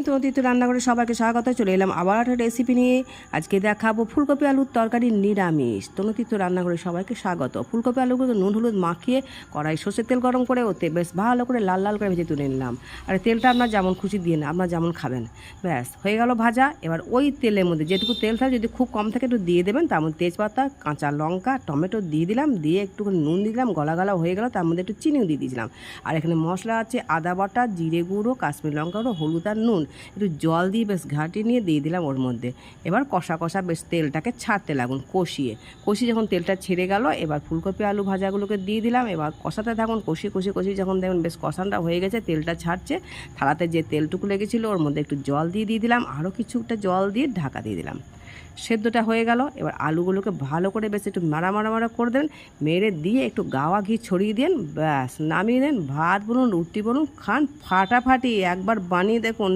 তনতিতে রান্না করে সবাইকে স্বাগত। চলে এলাম আবার একটা রেসিপি নিয়ে। আজকে দেখাবো ফুলকপি আলুর তরকারি নিরামিষ। তনতিতে রান্না করে সবাইকে স্বাগত। ফুলকপি আলুগুলো নুন হলুদ মাখিয়ে কড়াই সর্ষের তেল গরম করে ওতে বেশ ভালো করে লাল লাল করে ভেজে তুলে নিলাম। আর তেলটা আপনার যেমন খুশি দিয়ে না, আপনার যেমন খাবেন। ব্যাস হয়ে গেল ভাজা। এবার ওই তেলের মধ্যে যেটুকু তেল থাকে যদি খুব কম থাকে একটু দিয়ে দেবেন। তার মধ্যে তেজপাতা, কাঁচা লঙ্কা, টমেটো দিয়ে দিলাম, দিয়ে একটুখানি নুন দিয়ে দিলাম, গলা গলা হয়ে গেল। তার মধ্যে একটু চিনিও দিয়ে দিয়েছিলাম। আর এখানে মশলা আছে আদা বাটা, জিরে গুঁড়ো, কাশ্মীরি লঙ্কা গুঁড়ো, হলুদ আর নুন। একটু জল দিয়ে বেশ ঘাঁটি নিয়ে দিয়ে দিলাম ওর মধ্যে। এবার কষা কষা বেশ তেলটাকে ছাড়তে লাগুন, কষিয়ে যখন তেলটা ছেড়ে গেল, এবার ফুলকপি আলু ভাজাগুলোকে দিয়ে দিলাম। এবার কষাতে থাকুন, কষিয়ে যখন দেখুন বেশ কষানটা হয়ে গেছে, তেলটা ছাড়ছে, থালাতে যে তেলটুকু লেগেছিলো ওর মধ্যে একটু জল দিয়ে দিলাম, আরও কিছুটা জল দিয়ে ঢাকা দিয়ে দিলাম। সেদ্ধটা হয়ে গেল। এবার আলুগুলোকে ভালো করে বেশ একটু মারা করে দেন, মেরে দিয়ে একটু গাওয়া ঘি ছড়িয়ে দিন, ব্যাস নামিয়ে দেন। ভাত বলুন, রুটি বলুন, খান ফাটাফাটি। একবার বানিয়ে দেখুন।